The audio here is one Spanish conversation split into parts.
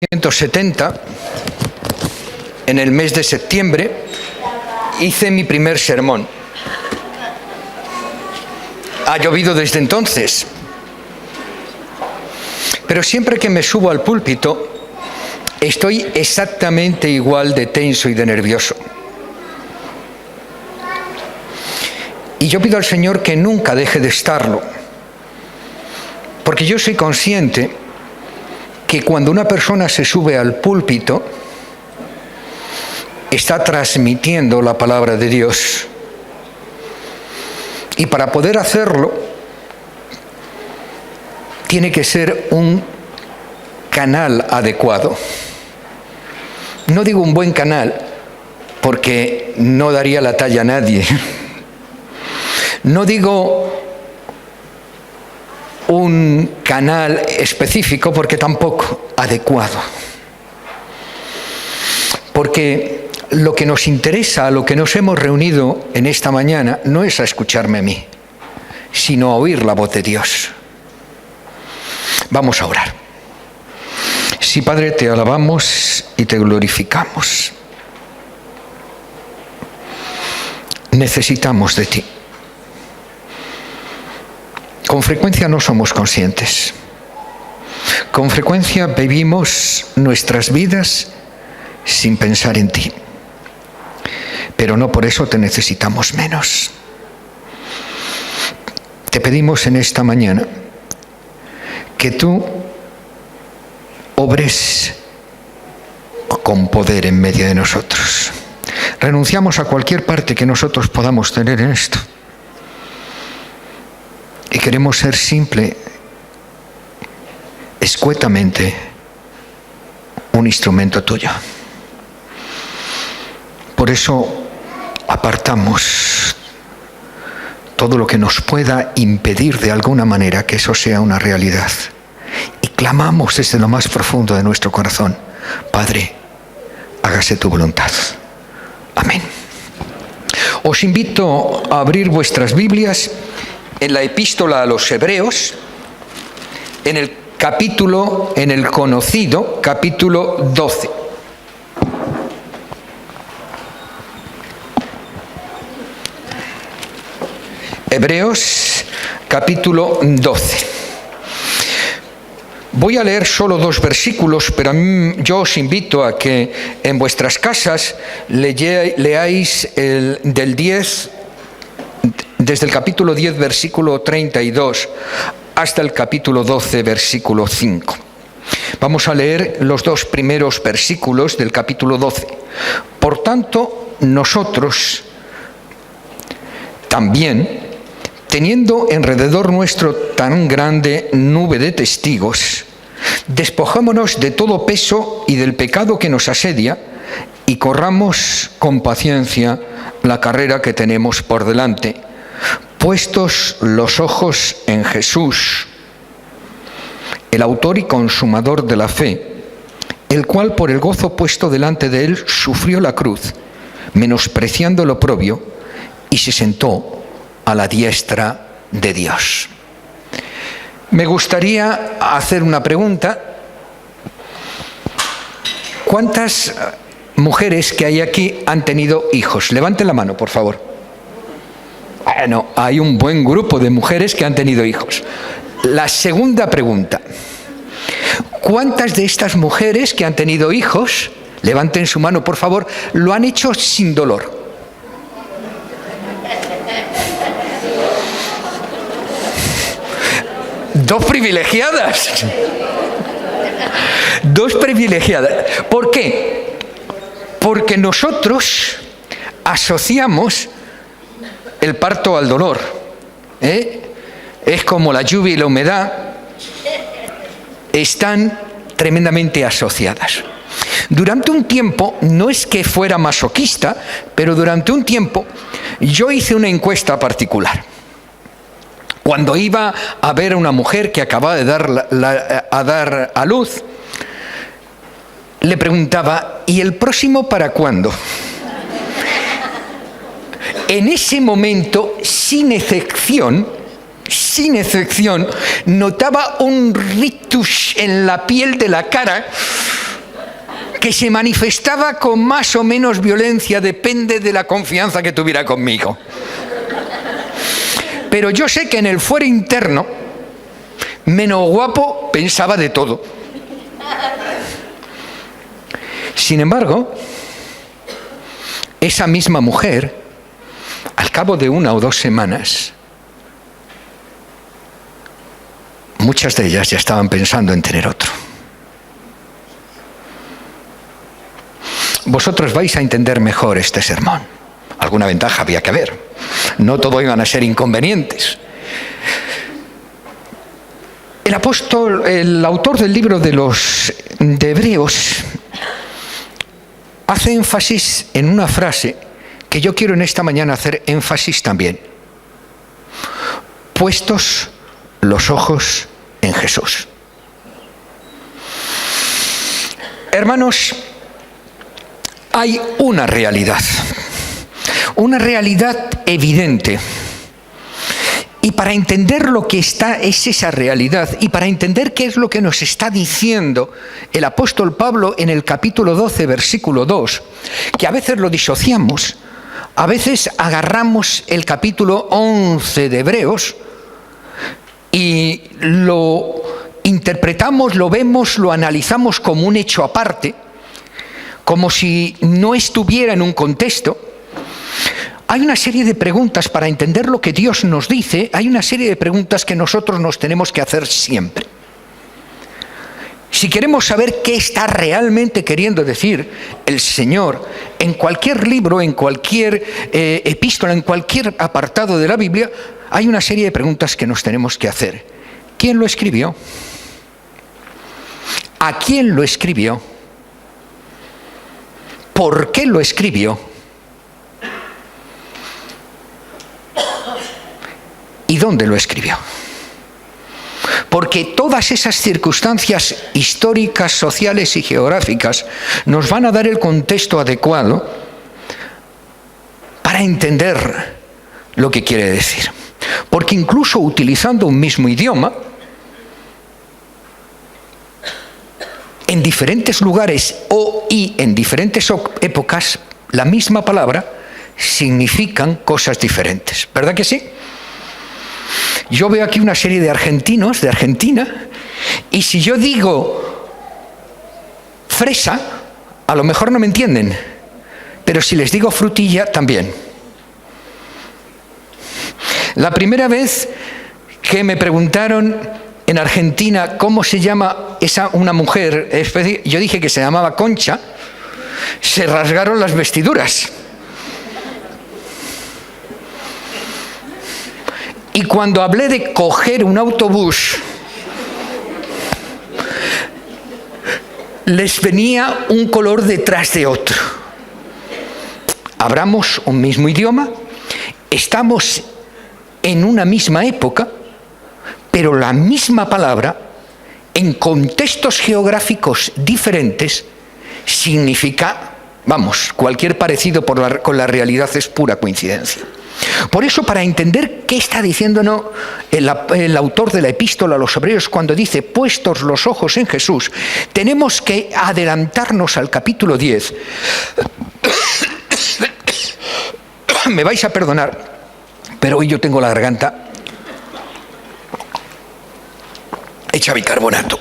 1970, en el mes de septiembre, hice mi primer sermón. Ha llovido desde entonces, pero siempre que me subo al púlpito, estoy exactamente igual de tenso y de nervioso. Y yo pido al Señor que nunca deje de estarlo, porque yo soy consciente que cuando una persona se sube al púlpito, está transmitiendo la palabra de Dios. Y para poder hacerlo, tiene que ser un canal adecuado. No digo un buen canal, porque no daría la talla a nadie. No digo un canal específico, porque tampoco adecuado. Porque lo que nos interesa, a lo que nos hemos reunido en esta mañana, no es a escucharme a mí, sino a oír la voz de Dios. Vamos a orar. Sí, Padre, te alabamos y te glorificamos. Necesitamos de ti. Con frecuencia no somos conscientes. Con frecuencia vivimos nuestras vidas sin pensar en ti. Pero no por eso te necesitamos menos. Te pedimos en esta mañana que tú obres con poder en medio de nosotros. Renunciamos a cualquier parte que nosotros podamos tener en esto. Y queremos ser simple, escuetamente, un instrumento tuyo. Por eso apartamos todo lo que nos pueda impedir de alguna manera que eso sea una realidad. Y clamamos desde lo más profundo de nuestro corazón: Padre, hágase tu voluntad. Amén. Os invito a abrir vuestras Biblias en la epístola a los Hebreos, en el conocido capítulo 12. Hebreos, capítulo 12. Voy a leer solo 2 versículos, pero yo os invito a que en vuestras casas leáis del 10, desde el capítulo 10, versículo 32, hasta el capítulo 12, versículo 5. Vamos a leer los 2 primeros versículos del capítulo 12. Por tanto, nosotros también, teniendo alrededor nuestro tan grande nube de testigos, despojémonos de todo peso y del pecado que nos asedia y corramos con paciencia la carrera que tenemos por delante, puestos los ojos en Jesús, el autor y consumador de la fe, el cual por el gozo puesto delante de él sufrió la cruz, menospreciando el oprobio, y se sentó a la diestra de Dios. Me gustaría hacer una pregunta. ¿Cuántas mujeres que hay aquí han tenido hijos? Levanten la mano, por favor. Bueno, hay un buen grupo de mujeres que han tenido hijos. La segunda pregunta: ¿cuántas de estas mujeres que han tenido hijos, levanten su mano, por favor, lo han hecho sin dolor? Dos privilegiadas. 2 privilegiadas. ¿Por qué? Porque nosotros asociamos el parto al dolor. Es como la lluvia y la humedad. Están tremendamente asociadas. Durante un tiempo, no es que fuera masoquista, pero durante un tiempo yo hice una encuesta particular. Cuando iba a ver a una mujer que acababa de dar a luz, le preguntaba: ¿y el próximo para cuándo? En ese momento, sin excepción, notaba un rictus en la piel de la cara que se manifestaba con más o menos violencia, depende de la confianza que tuviera conmigo. Pero yo sé que en el fuero interno, menos guapo, pensaba de todo. Sin embargo, esa misma mujer, al cabo de 1 o 2 semanas, muchas de ellas ya estaban pensando en tener otro. Vosotros vais a entender mejor este sermón. Alguna ventaja había que haber. No todo iban a ser inconvenientes. El autor del libro de Hebreos, hace énfasis en una frase que yo quiero en esta mañana hacer énfasis también. Puestos los ojos en Jesús. Hermanos, hay una realidad evidente. Y para entender lo que es esa realidad, y para entender qué es lo que nos está diciendo el apóstol Pablo en el capítulo 12, versículo 2, que a veces lo disociamos, a veces agarramos el capítulo 11 de Hebreos y lo interpretamos, lo vemos, lo analizamos como un hecho aparte, como si no estuviera en un contexto. Hay una serie de preguntas para entender lo que Dios nos dice, hay una serie de preguntas que nosotros nos tenemos que hacer siempre. Si queremos saber qué está realmente queriendo decir el Señor en cualquier libro, en cualquier epístola, en cualquier apartado de la Biblia, hay una serie de preguntas que nos tenemos que hacer. ¿Quién lo escribió? ¿A quién lo escribió? ¿Por qué lo escribió? ¿Y dónde lo escribió? Porque todas esas circunstancias históricas, sociales y geográficas nos van a dar el contexto adecuado para entender lo que quiere decir. Porque incluso utilizando un mismo idioma, en diferentes lugares y en diferentes épocas, la misma palabra significan cosas diferentes. ¿Verdad que sí? Yo veo aquí una serie de argentinos, de Argentina, y si yo digo fresa, a lo mejor no me entienden, pero si les digo frutilla, también. La primera vez que me preguntaron en Argentina cómo se llama una mujer, yo dije que se llamaba Concha, se rasgaron las vestiduras. Y cuando hablé de coger un autobús, les venía un color detrás de otro. Hablamos un mismo idioma, estamos en una misma época, pero la misma palabra, en contextos geográficos diferentes, significa, cualquier parecido con la realidad es pura coincidencia. Por eso, para entender qué está diciéndonos el autor de la epístola a los Hebreos cuando dice puestos los ojos en Jesús, tenemos que adelantarnos al capítulo 10. Me vais a perdonar, pero hoy yo tengo la garganta hecha bicarbonato.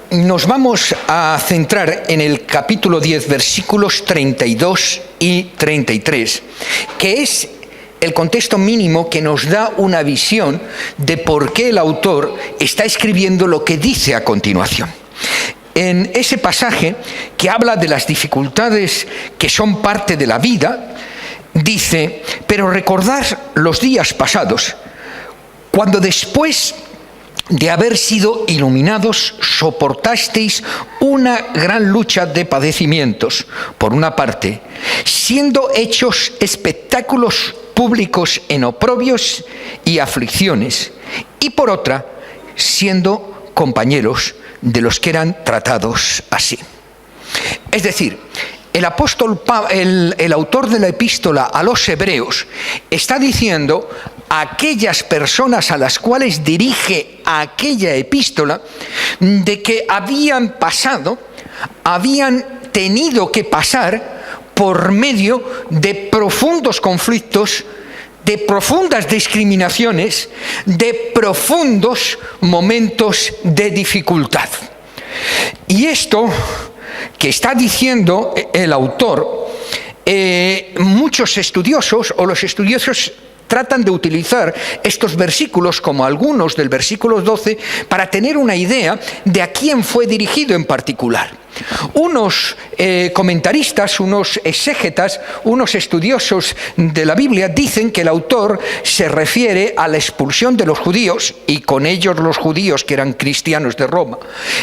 Nos vamos a centrar en el capítulo 10, versículos 32 y 33, que es el contexto mínimo que nos da una visión de por qué el autor está escribiendo lo que dice a continuación. En ese pasaje que habla de las dificultades que son parte de la vida, dice: pero recordad los días pasados, cuando después de haber sido iluminados, soportasteis una gran lucha de padecimientos, por una parte, siendo hechos espectáculos públicos en oprobios y aflicciones, y por otra, siendo compañeros de los que eran tratados así. Es decir, el autor de la epístola a los Hebreos está diciendo a aquellas personas a las cuales dirige aquella epístola: de que habían tenido que pasar por medio de profundos conflictos, de profundas discriminaciones, de profundos momentos de dificultad. Y esto que está diciendo el autor, muchos estudiosos, o los estudiosos, tratan de utilizar estos versículos, como algunos del versículo 12, para tener una idea de a quién fue dirigido en particular. Unos comentaristas, unos exégetas, unos estudiosos de la Biblia dicen que el autor se refiere a la expulsión de los judíos, y con ellos los judíos que eran cristianos de Roma,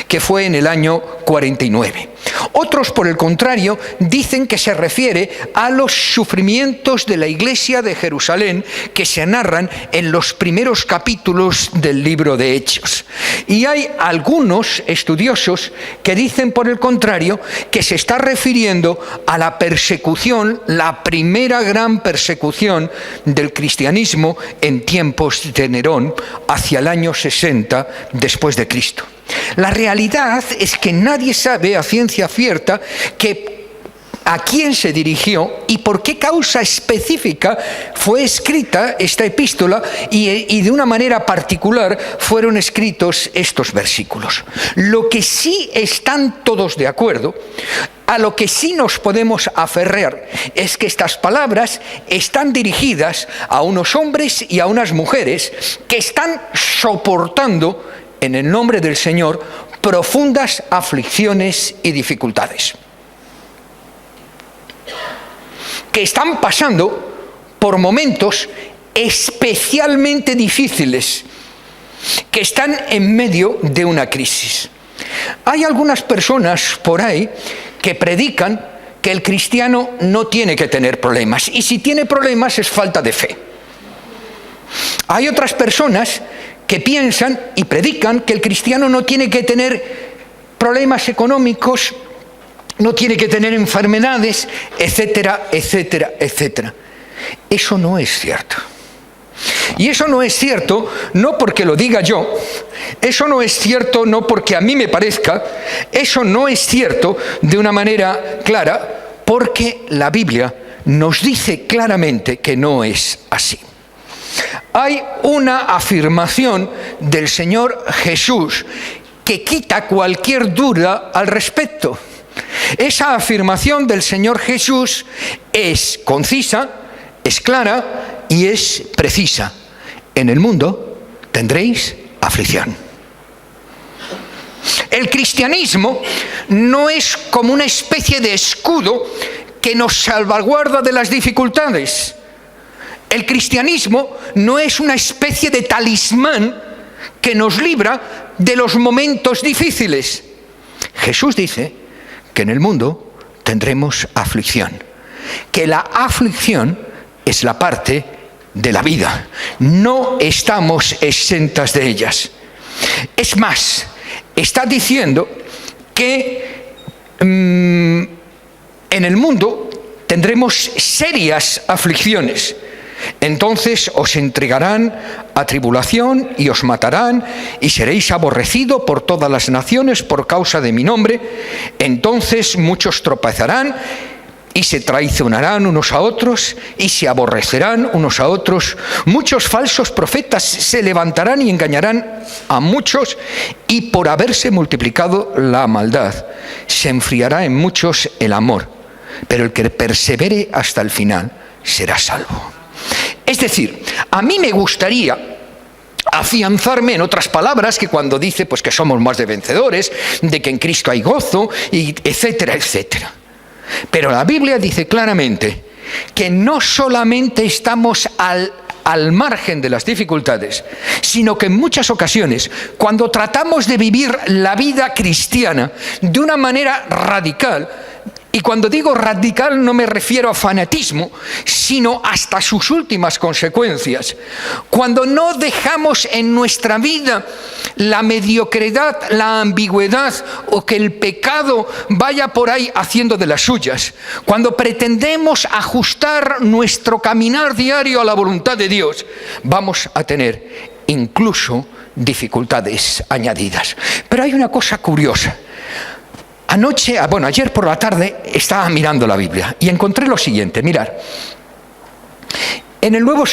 que fue en el año 49. Otros, por el contrario, dicen que se refiere a los sufrimientos de la iglesia de Jerusalén que se narran en los primeros capítulos del libro de Hechos. Y hay algunos estudiosos que dicen, por el contrario, que se está refiriendo a la persecución, la primera gran persecución del cristianismo en tiempos de Nerón, hacia el año 60 después de Cristo. La realidad es que nadie sabe a ciencia cierta a quién se dirigió y por qué causa específica fue escrita esta epístola y de una manera particular fueron escritos estos versículos. Lo que sí están todos de acuerdo, a lo que sí nos podemos aferrar, es que estas palabras están dirigidas a unos hombres y a unas mujeres que están soportando, en el nombre del Señor, profundas aflicciones y dificultades, que están pasando por momentos especialmente difíciles, que están en medio de una crisis. Hay algunas personas por ahí que predican que el cristiano no tiene que tener problemas, y si tiene problemas es falta de fe. Hay otras personas que piensan y predican que el cristiano no tiene que tener problemas económicos, no tiene que tener enfermedades, etcétera, etcétera, etcétera. Eso no es cierto. Y eso no es cierto no porque lo diga yo, eso no es cierto no porque a mí me parezca, eso no es cierto de una manera clara, porque la Biblia nos dice claramente que no es así. Hay una afirmación del Señor Jesús que quita cualquier duda al respecto. Esa afirmación del Señor Jesús es concisa, es clara y es precisa. En el mundo tendréis aflicción. El cristianismo no es como una especie de escudo que nos salvaguarda de las dificultades. El cristianismo no es una especie de talismán que nos libra de los momentos difíciles. Jesús dice que en el mundo tendremos aflicción, que la aflicción es la parte de la vida, no estamos exentas de ellas. Es más, está diciendo que en el mundo tendremos serias aflicciones. Entonces os entregarán a tribulación y os matarán y seréis aborrecidos por todas las naciones por causa de mi nombre. Entonces muchos tropezarán y se traicionarán unos a otros y se aborrecerán unos a otros. Muchos falsos profetas se levantarán y engañarán a muchos, y por haberse multiplicado la maldad se enfriará en muchos el amor, pero el que persevere hasta el final será salvo. Es decir, a mí me gustaría afianzarme en otras palabras que cuando dice pues que somos más de vencedores, de que en Cristo hay gozo, y etcétera, etcétera. Pero la Biblia dice claramente que no solamente estamos al margen de las dificultades, sino que en muchas ocasiones, cuando tratamos de vivir la vida cristiana de una manera radical, y cuando digo radical no me refiero a fanatismo, sino hasta sus últimas consecuencias. Cuando no dejamos en nuestra vida la mediocridad, la ambigüedad o que el pecado vaya por ahí haciendo de las suyas. Cuando pretendemos ajustar nuestro caminar diario a la voluntad de Dios, vamos a tener incluso dificultades añadidas. Pero hay una cosa curiosa. Ayer por la tarde estaba mirando la Biblia y encontré lo siguiente, mirad. En el Nuevo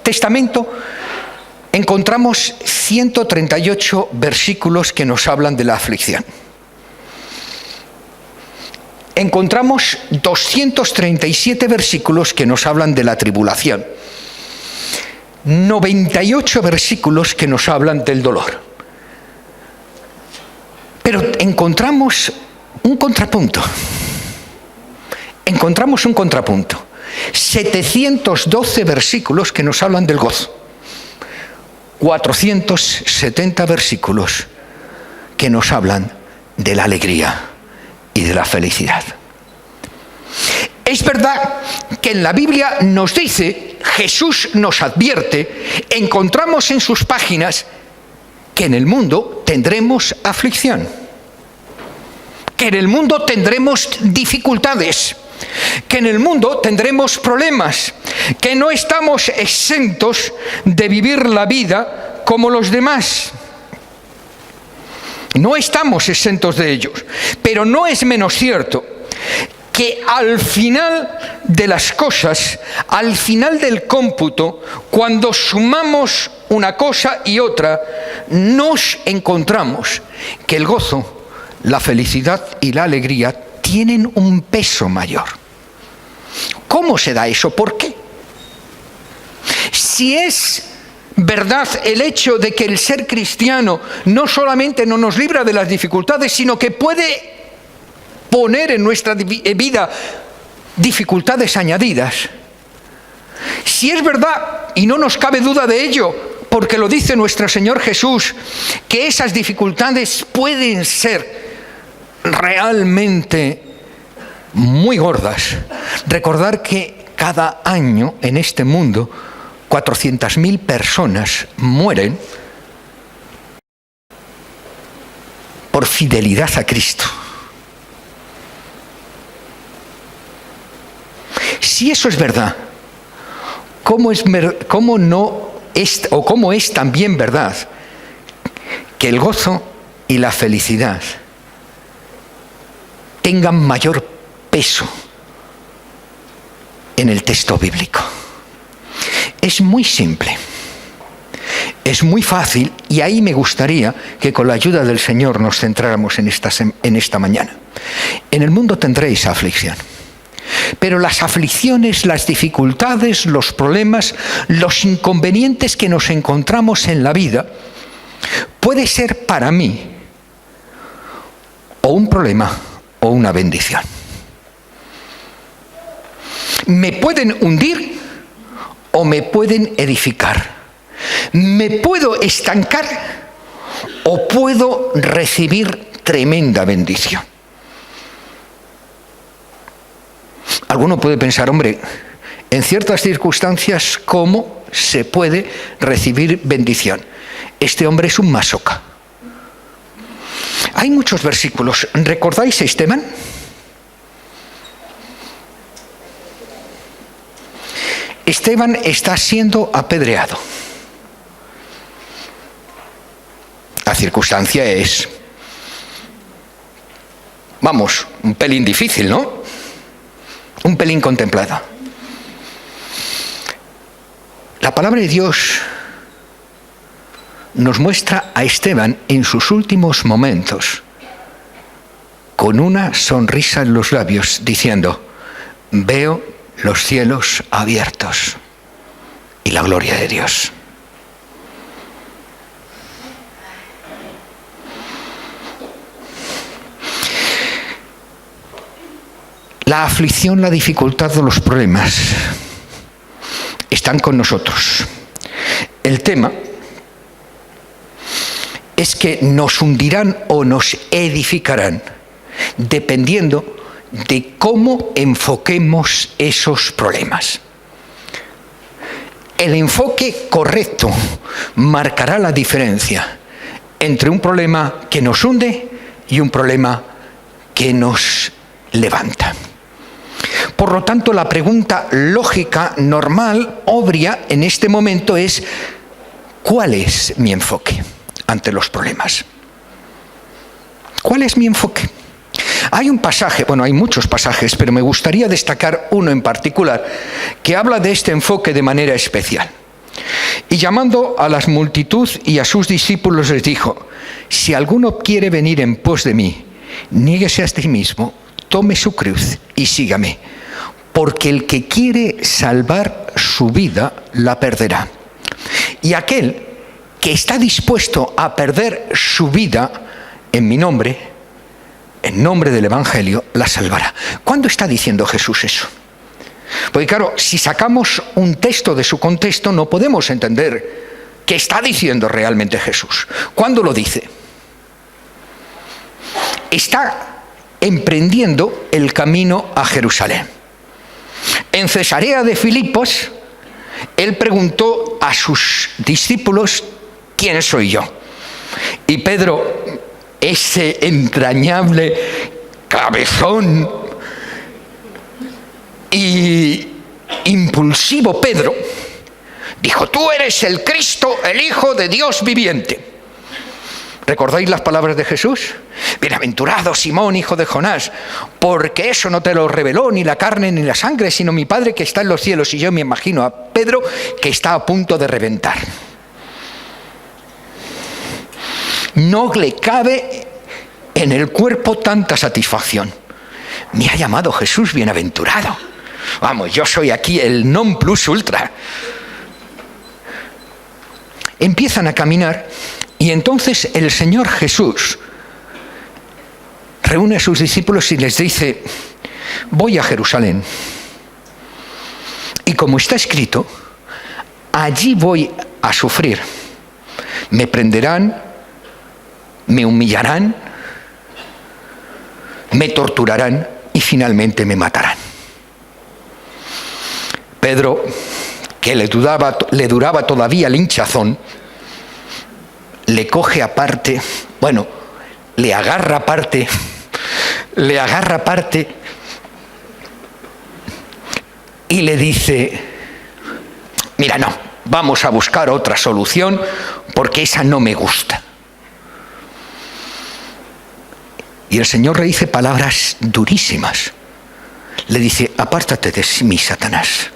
Testamento encontramos 138 versículos que nos hablan de la aflicción. Encontramos 237 versículos que nos hablan de la tribulación. 98 versículos que nos hablan del dolor. Pero encontramos un contrapunto. 712 versículos que nos hablan del gozo. 470 versículos que nos hablan de la alegría y de la felicidad. Es verdad que en la Biblia nos dice, Jesús nos advierte, encontramos en sus páginas que en el mundo tendremos aflicción, que en el mundo tendremos dificultades, que en el mundo tendremos problemas, que no estamos exentos de vivir la vida como los demás. No estamos exentos de ellos, pero no es menos cierto que al final de las cosas, al final del cómputo, cuando sumamos una cosa y otra, nos encontramos que el gozo, la felicidad y la alegría tienen un peso mayor. ¿Cómo se da eso? ¿Por qué? Si es verdad el hecho de que el ser cristiano no solamente no nos libra de las dificultades, sino que puede poner en nuestra vida dificultades añadidas. Si es verdad, y no nos cabe duda de ello, porque lo dice nuestro Señor Jesús, que esas dificultades pueden ser realmente muy gordas. Recordar que cada año en este mundo 400.000 personas mueren por fidelidad a Cristo. Si eso es verdad, ¿cómo es también verdad que el gozo y la felicidad tengan mayor peso en el texto bíblico? Es muy simple, es muy fácil, y ahí me gustaría que con la ayuda del Señor nos centráramos en esta mañana. En el mundo tendréis aflicción. Pero las aflicciones, las dificultades, los problemas, los inconvenientes que nos encontramos en la vida, puede ser para mí o un problema o una bendición. Me pueden hundir o me pueden edificar. Me puedo estancar o puedo recibir tremenda bendición. Alguno puede pensar, hombre, en ciertas circunstancias, ¿cómo se puede recibir bendición? Este hombre es un masoca. Hay muchos versículos. ¿Recordáis a Esteban? Esteban está siendo apedreado. La circunstancia es, un pelín difícil, ¿no? Un pelín contemplada. La palabra de Dios nos muestra a Esteban en sus últimos momentos con una sonrisa en los labios, diciendo: veo los cielos abiertos y la gloria de Dios. La aflicción, la dificultad o los problemas están con nosotros. El tema es que nos hundirán o nos edificarán, dependiendo de cómo enfoquemos esos problemas. El enfoque correcto marcará la diferencia entre un problema que nos hunde y un problema que nos levanta. Por lo tanto, la pregunta lógica, normal, obvia en este momento es: ¿cuál es mi enfoque? ante los problemas. ¿Cuál es mi enfoque? Hay un pasaje, bueno, hay muchos pasajes, pero me gustaría destacar uno en particular que habla de este enfoque de manera especial. Y llamando a la multitud y a sus discípulos les dijo: si alguno quiere venir en pos de mí, niéguese a sí mismo, tome su cruz y sígame. Porque el que quiere salvar su vida, la perderá. Y aquel que está dispuesto a perder su vida en mi nombre, en nombre del Evangelio, la salvará. ¿Cuándo está diciendo Jesús eso? Porque claro, si sacamos un texto de su contexto, no podemos entender qué está diciendo realmente Jesús. ¿Cuándo lo dice? Está emprendiendo el camino a Jerusalén. En Cesarea de Filipos, él preguntó a sus discípulos: ¿quién soy yo? Y Pedro, ese entrañable cabezón y impulsivo Pedro, dijo: tú eres el Cristo, el Hijo de Dios viviente. ¿Recordáis las palabras de Jesús? Bienaventurado Simón, hijo de Jonás, porque eso no te lo reveló ni la carne ni la sangre, sino mi Padre que está en los cielos. Y yo me imagino a Pedro que está a punto de reventar. No le cabe en el cuerpo tanta satisfacción. Me ha llamado Jesús bienaventurado. Vamos, yo soy aquí el non plus ultra. Empiezan a caminar y entonces el Señor Jesús reúne a sus discípulos y les dice: voy a Jerusalén. Y como está escrito, allí voy a sufrir. Me prenderán, me humillarán, me torturarán y finalmente me matarán. Pedro, que le duraba todavía el hinchazón, le coge aparte, bueno, le agarra aparte y le dice: mira, no, vamos a buscar otra solución porque esa no me gusta. Y el Señor le dice palabras durísimas. Le dice: apártate de mí, Satanás.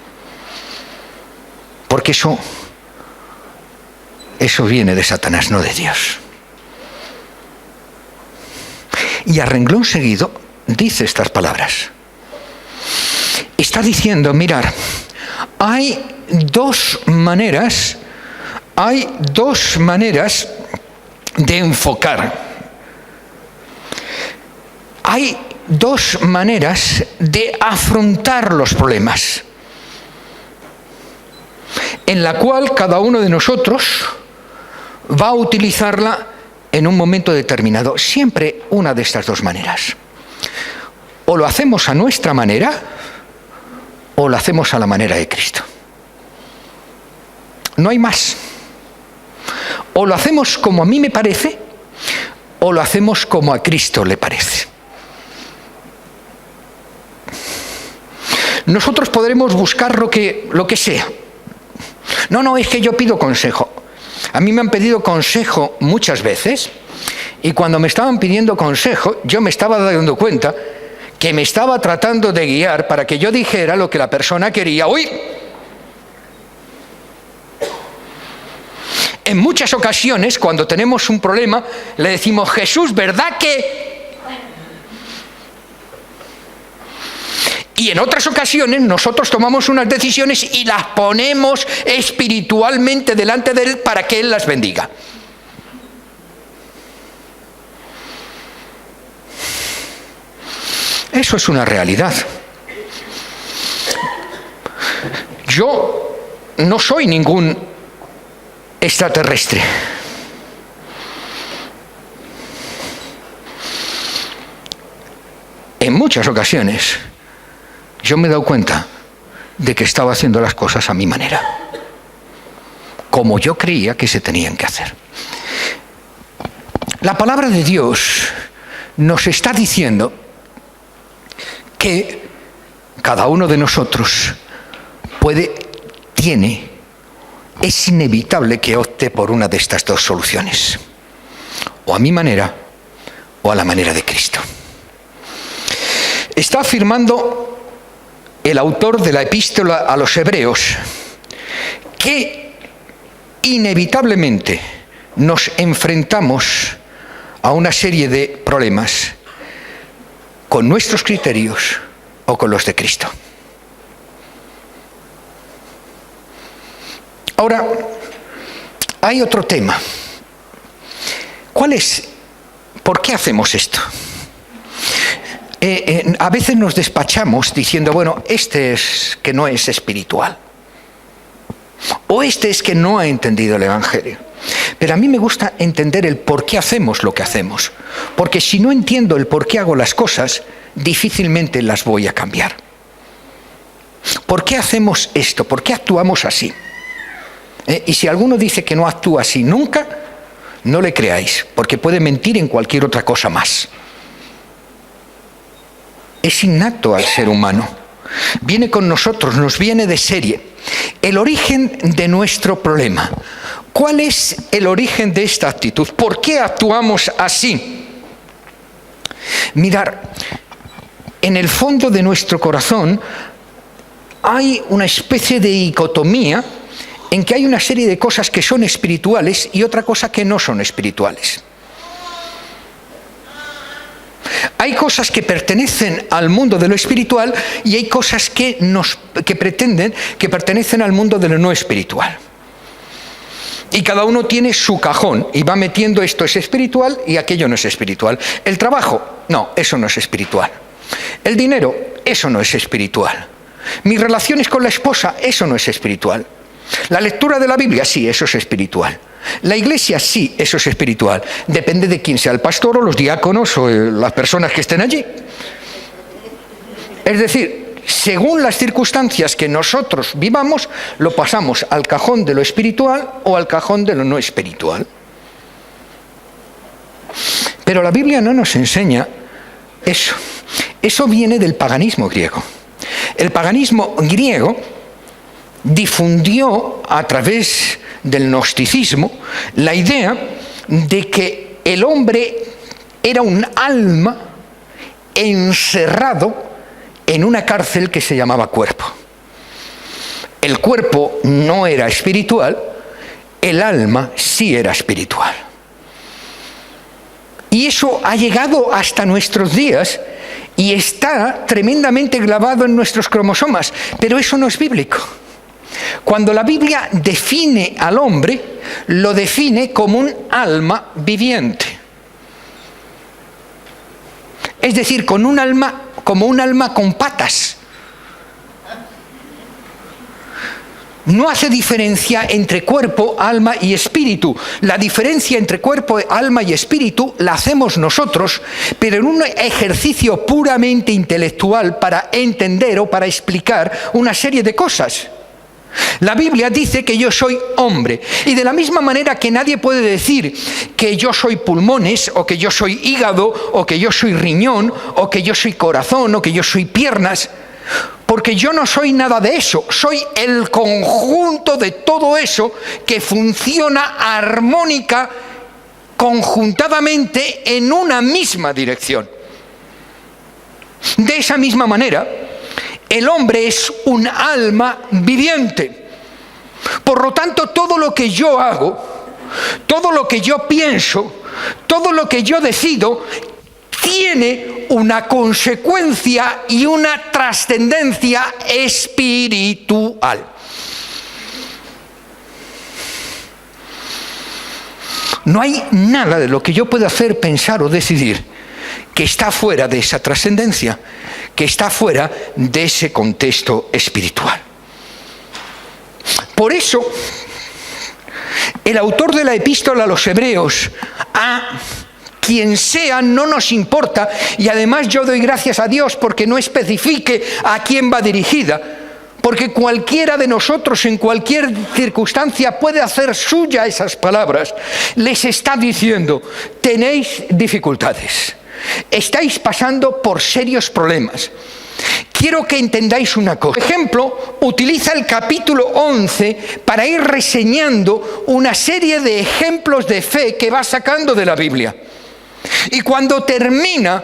Porque eso viene de Satanás, no de Dios. Y a renglón seguido dice estas palabras. Está diciendo: mirar, hay dos maneras de enfocar. Hay dos maneras de afrontar los problemas, en la cual cada uno de nosotros va a utilizarla en un momento determinado. Siempre una de estas dos maneras. O lo hacemos a nuestra manera, o lo hacemos a la manera de Cristo. No hay más. O lo hacemos como a mí me parece, o lo hacemos como a Cristo le parece. Nosotros podremos buscar lo que sea. No, es que yo pido consejo. A mí me han pedido consejo muchas veces, y cuando me estaban pidiendo consejo, yo me estaba dando cuenta que me estaba tratando de guiar para que yo dijera lo que la persona quería oír. En muchas ocasiones, cuando tenemos un problema, le decimos: Jesús, ¿verdad que...? Y en otras ocasiones nosotros tomamos unas decisiones y las ponemos espiritualmente delante de Él para que Él las bendiga. Eso es una realidad. Yo no soy ningún extraterrestre. En muchas ocasiones yo me he dado cuenta de que estaba haciendo las cosas a mi manera, como yo creía que se tenían que hacer. La palabra de Dios nos está diciendo que cada uno de nosotros es inevitable que opte por una de estas dos soluciones. o a mi manera o a la manera de Cristo. Está afirmando el autor de la epístola a los Hebreos que inevitablemente nos enfrentamos a una serie de problemas con nuestros criterios o con los de Cristo. Ahora, hay otro tema. ¿Cuál es? ¿Por qué hacemos esto? A veces nos despachamos diciendo, bueno, este es que no es espiritual. O este es que no ha entendido el Evangelio. Pero a mí me gusta entender el por qué hacemos lo que hacemos. Porque si no entiendo el por qué hago las cosas, difícilmente las voy a cambiar. ¿Por qué hacemos esto? ¿Por qué actuamos así? Y si alguno dice que no actúa así nunca, no le creáis, porque puede mentir en cualquier otra cosa más. Es innato al ser humano. Viene con nosotros, nos viene de serie. El origen de nuestro problema. ¿Cuál es el origen de esta actitud? ¿Por qué actuamos así? Mirar, en el fondo de nuestro corazón hay una especie de dicotomía en que hay una serie de cosas que son espirituales y otra cosa que no son espirituales. Hay cosas que pertenecen al mundo de lo espiritual y hay cosas que pretenden que pertenecen al mundo de lo no espiritual. Y cada uno tiene su cajón y va metiendo esto es espiritual y aquello no es espiritual. El trabajo, no, eso no es espiritual. El dinero, eso no es espiritual. Mis relaciones con la esposa, eso no es espiritual. La lectura de la Biblia, sí, eso es espiritual. La iglesia, sí, eso es espiritual. Depende de quién sea el pastor o los diáconos o las personas que estén allí. Es decir, según las circunstancias que nosotros vivamos, lo pasamos al cajón de lo espiritual o al cajón de lo no espiritual. Pero la Biblia no nos enseña eso. Eso viene del paganismo griego. El paganismo griego difundió a través del gnosticismo la idea de que el hombre era un alma encerrado en una cárcel que se llamaba cuerpo. El cuerpo no era espiritual, el alma sí era espiritual. Y eso ha llegado hasta nuestros días y está tremendamente grabado en nuestros cromosomas, pero eso no es bíblico. Cuando la Biblia define al hombre, lo define como un alma viviente. Es decir, como un alma con patas. No hace diferencia entre cuerpo, alma y espíritu. La diferencia entre cuerpo, alma y espíritu la hacemos nosotros, pero en un ejercicio puramente intelectual para entender o para explicar una serie de cosas. La Biblia dice que yo soy hombre, y de la misma manera que nadie puede decir que yo soy pulmones, o que yo soy hígado, o que yo soy riñón, o que yo soy corazón, o que yo soy piernas, porque yo no soy nada de eso, soy el conjunto de todo eso que funciona armónica, conjuntadamente en una misma dirección. De esa misma manera, el hombre es un alma viviente. Por lo tanto, todo lo que yo hago, todo lo que yo pienso, todo lo que yo decido, tiene una consecuencia y una trascendencia espiritual. No hay nada de lo que yo pueda hacer, pensar o decidir que está fuera de esa trascendencia, que está fuera de ese contexto espiritual. Por eso, el autor de la epístola a los Hebreos, a quien sea, no nos importa, y además yo doy gracias a Dios porque no especifique a quién va dirigida, porque cualquiera de nosotros en cualquier circunstancia puede hacer suya esas palabras. Les está diciendo, tenéis dificultades, estáis pasando por serios problemas. quiero que entendáis una cosa. Por ejemplo, utiliza el capítulo 11 para ir reseñando una serie de ejemplos de fe que va sacando de la Biblia. Y cuando determina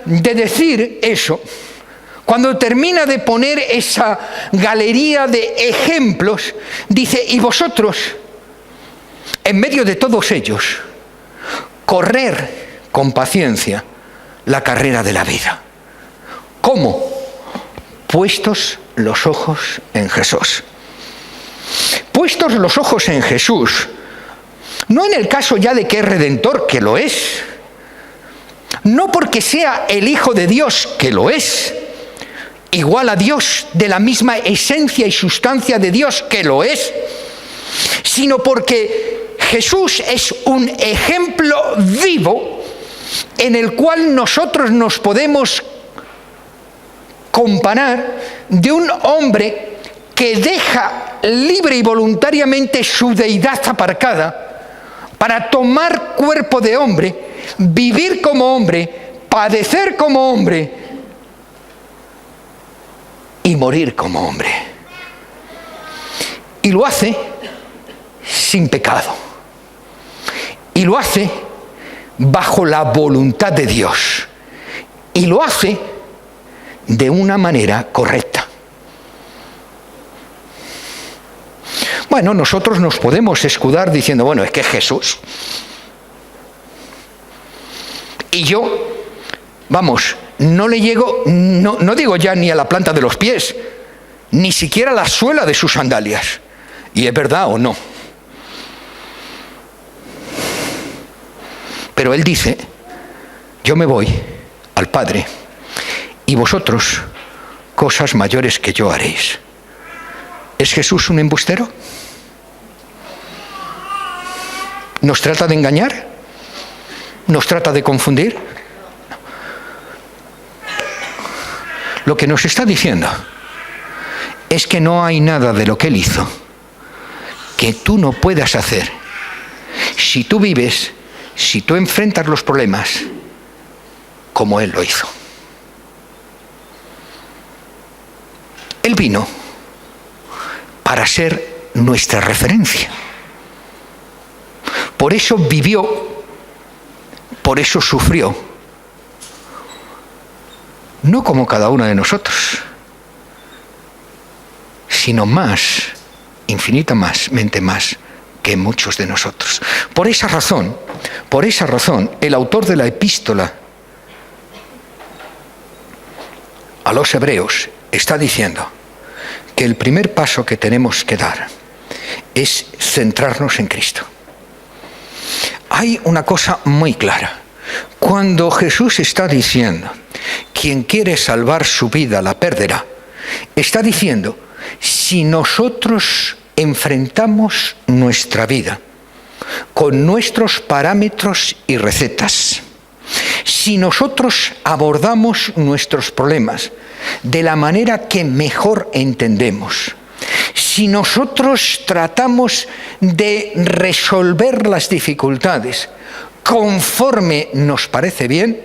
de decir eso, cuando termina de poner esa galería de ejemplos, dice: y vosotros, en medio de todos ellos, correr con paciencia la carrera de la vida. ¿Cómo? Puestos los ojos en Jesús. Puestos los ojos en Jesús, no en el caso ya de que es Redentor, que lo es, no porque sea el Hijo de Dios, que lo es, igual a Dios, de la misma esencia y sustancia de Dios, que lo es, sino porque Jesús es un ejemplo vivo en el cual nosotros nos podemos comparar, de un hombre que deja libre y voluntariamente su deidad aparcada para tomar cuerpo de hombre, vivir como hombre, padecer como hombre y morir como hombre. Y lo hace sin pecado. Y lo hace bajo la voluntad de Dios. Y lo hace de una manera correcta. Bueno, nosotros nos podemos escudar diciendo: bueno, es que es Jesús. Y yo, vamos, no le llego, no digo ya ni a la planta de los pies, ni siquiera a la suela de sus sandalias. ¿Y es verdad o no? Pero él dice: yo me voy al Padre, y vosotros cosas mayores que yo haréis. ¿Es Jesús un embustero? ¿Nos trata de engañar? ¿Nos trata de confundir? Lo que nos está diciendo es que no hay nada de lo que él hizo que tú no puedas hacer si tú vives, si tú enfrentas los problemas como él lo hizo. Él vino para ser nuestra referencia. Por eso vivió, por eso sufrió. No como cada uno de nosotros, sino más, infinitamente más que muchos de nosotros. Por esa razón, el autor de la epístola a los Hebreos está diciendo que el primer paso que tenemos que dar es centrarnos en Cristo. Hay una cosa muy clara. Cuando Jesús está diciendo: quien quiere salvar su vida la perderá, está diciendo: si nosotros enfrentamos nuestra vida con nuestros parámetros y recetas, si nosotros abordamos nuestros problemas de la manera que mejor entendemos, si nosotros tratamos de resolver las dificultades conforme nos parece bien,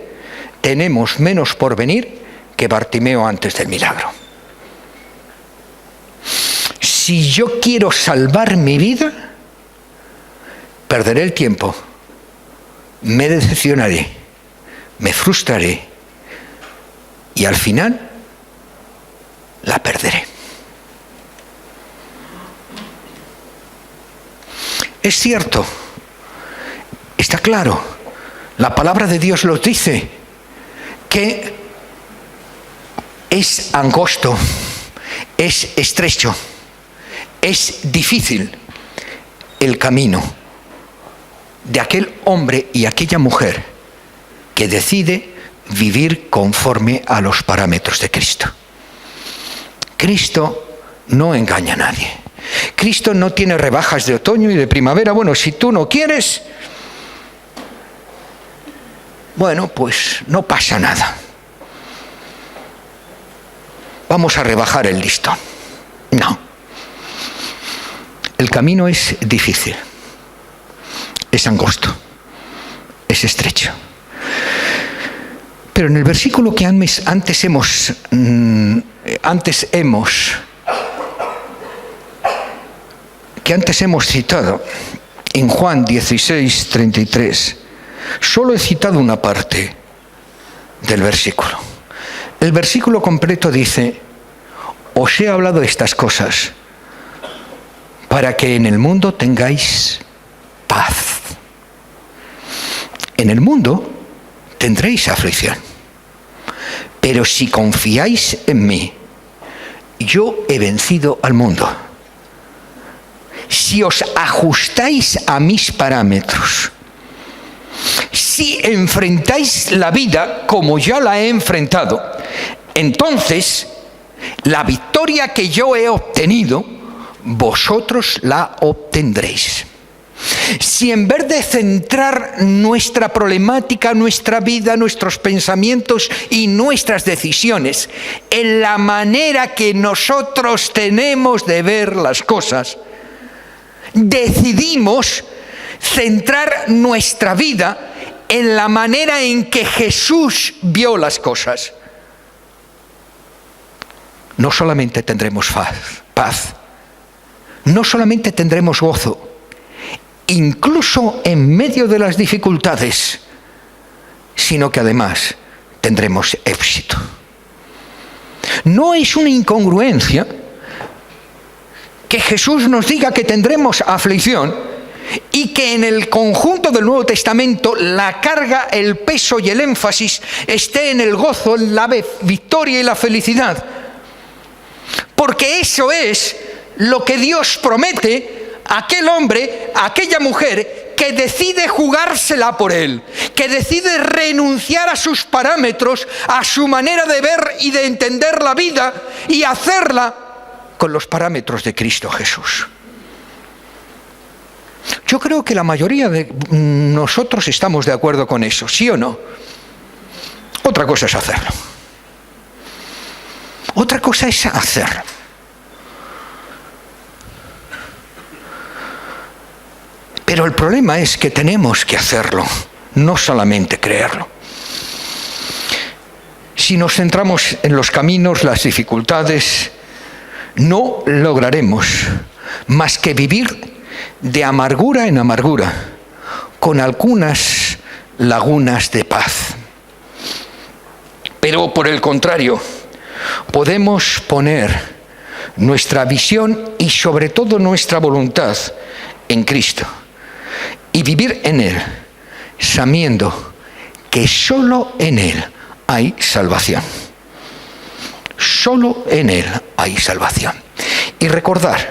tenemos menos porvenir que Bartimeo antes del milagro. Si yo quiero salvar mi vida, perderé el tiempo, me decepcionaré, me frustraré y al final la perderé. Es cierto, está claro, la palabra de Dios nos dice que es angosto, es estrecho, es difícil el camino de aquel hombre y aquella mujer que decide vivir conforme a los parámetros de Cristo. Cristo no engaña a nadie. Cristo no tiene rebajas de otoño y de primavera. Bueno, si tú no quieres, bueno, pues no pasa nada. Vamos a rebajar el listón. No. El camino es difícil, es angosto, es estrecho. Pero en el versículo que antes hemos citado, en Juan 16:33, solo he citado una parte del versículo. El versículo completo dice: os he hablado de estas cosas para que en el mundo tengáis paz. En el mundo tendréis aflicción, pero si confiáis en mí, yo he vencido al mundo. Si os ajustáis a mis parámetros, si enfrentáis la vida como yo la he enfrentado, entonces la victoria que yo he obtenido, vosotros la obtendréis. Si en vez de centrar nuestra problemática, nuestra vida, nuestros pensamientos y nuestras decisiones en la manera que nosotros tenemos de ver las cosas, decidimos centrar nuestra vida en la manera en que Jesús vio las cosas, no solamente tendremos paz, no solamente tendremos gozo, incluso en medio de las dificultades, sino que además tendremos éxito. No es una incongruencia que Jesús nos diga que tendremos aflicción y que en el conjunto del Nuevo Testamento la carga, el peso y el énfasis esté en el gozo, la victoria y la felicidad. Porque eso es lo que Dios promete a aquel hombre, a aquella mujer que decide jugársela por Él, que decide renunciar a sus parámetros, a su manera de ver y de entender la vida y hacerla con los parámetros de Cristo Jesús. Yo creo que la mayoría de nosotros estamos de acuerdo con eso, ¿sí o no? Otra cosa es hacerlo. Otra cosa es hacerlo. Pero el problema es que tenemos que hacerlo, no solamente creerlo. Si nos centramos en los caminos, las dificultades, no lograremos más que vivir de amargura en amargura, con algunas lagunas de paz. Pero por el contrario, podemos poner nuestra visión y sobre todo nuestra voluntad en Cristo y vivir en Él, sabiendo que solo en Él hay salvación. Solo en Él hay salvación. Y recordar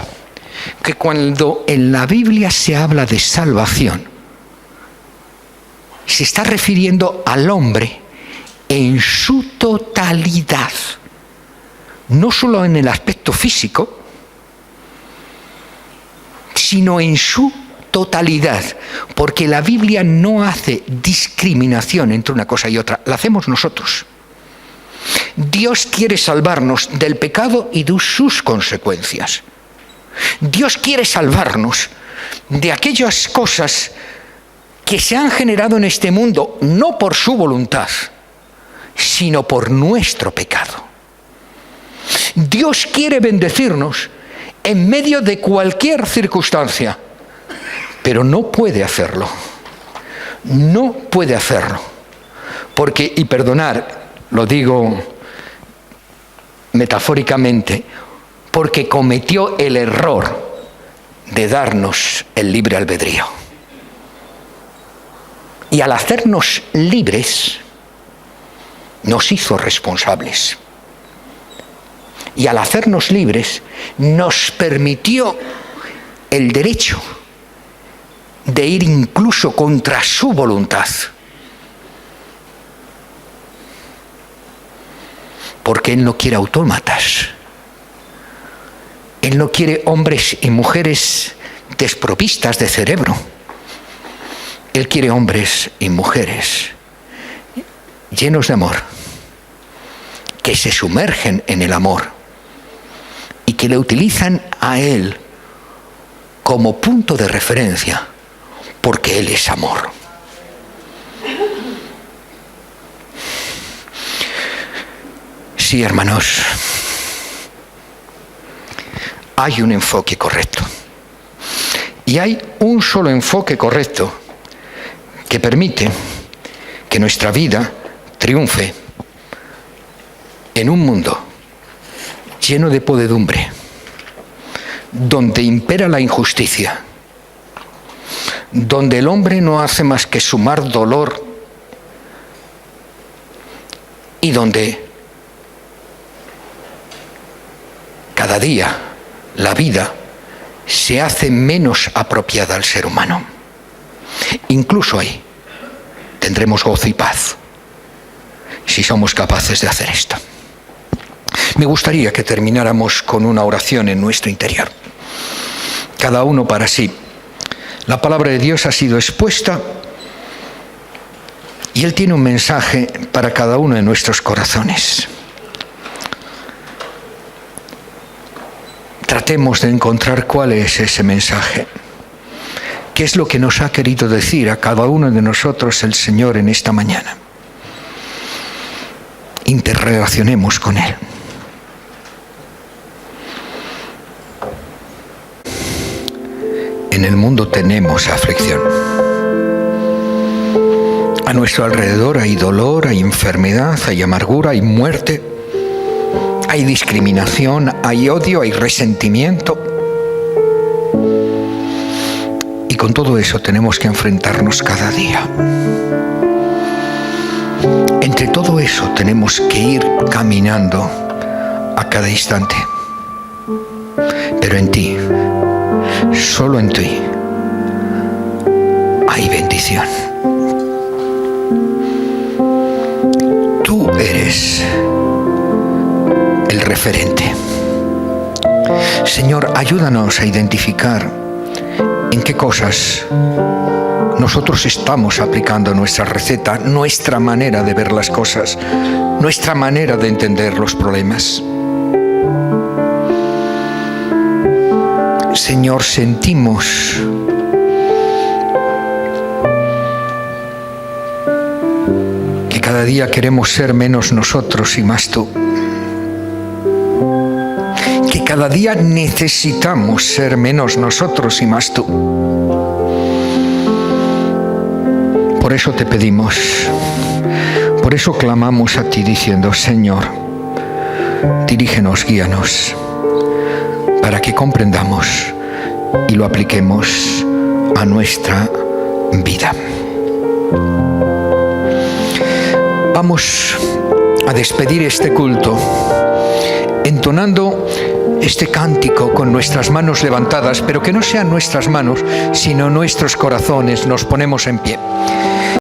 que cuando en la Biblia se habla de salvación, se está refiriendo al hombre en su totalidad, no solo en el aspecto físico, sino en su totalidad, porque la Biblia no hace discriminación entre una cosa y otra, la hacemos nosotros. Dios quiere salvarnos del pecado y de sus consecuencias. Dios quiere salvarnos de aquellas cosas que se han generado en este mundo, no por su voluntad, sino por nuestro pecado. Dios quiere bendecirnos en medio de cualquier circunstancia, pero no puede hacerlo. No puede hacerlo. Porque, y perdonar, lo digo metafóricamente, porque cometió el error de darnos el libre albedrío. Y al hacernos libres, nos hizo responsables. Y al hacernos libres, nos permitió el derecho de ir incluso contra su voluntad. Porque Él no quiere autómatas. Él no quiere hombres y mujeres desprovistas de cerebro. Él quiere hombres y mujeres llenos de amor, que se sumergen en el amor y que le utilizan a Él como punto de referencia, porque Él es amor. Sí, hermanos, hay un enfoque correcto. Y hay un solo enfoque correcto que permite que nuestra vida triunfe en un mundo lleno de podredumbre, donde impera la injusticia, donde el hombre no hace más que sumar dolor y donde cada día la vida se hace menos apropiada al ser humano. Incluso ahí tendremos gozo y paz si somos capaces de hacer esto. Me gustaría que termináramos con una oración en nuestro interior, cada uno para sí. La palabra de Dios ha sido expuesta y Él tiene un mensaje para cada uno de nuestros corazones. Tratemos de encontrar cuál es ese mensaje. ¿Qué es lo que nos ha querido decir a cada uno de nosotros el Señor en esta mañana? Interrelacionemos con Él. En el mundo tenemos aflicción. A nuestro alrededor hay dolor, hay enfermedad, hay amargura, hay muerte, hay discriminación, hay odio, hay resentimiento. Y con todo eso tenemos que enfrentarnos cada día. Entre todo eso tenemos que ir caminando a cada instante. Pero en ti, solo en ti, hay bendición. Tú eres el referente. Señor, ayúdanos a identificar en qué cosas nosotros estamos aplicando nuestra receta, nuestra manera de ver las cosas, nuestra manera de entender los problemas. Señor, sentimos que cada día queremos ser menos nosotros y más tú. Que cada día necesitamos ser menos nosotros y más tú. Por eso te pedimos, por eso clamamos a ti diciendo, Señor, dirígenos, guíanos, para que comprendamos y lo apliquemos a nuestra vida. Vamos a despedir este culto entonando este cántico con nuestras manos levantadas, pero que no sean nuestras manos, sino nuestros corazones. Nos ponemos en pie.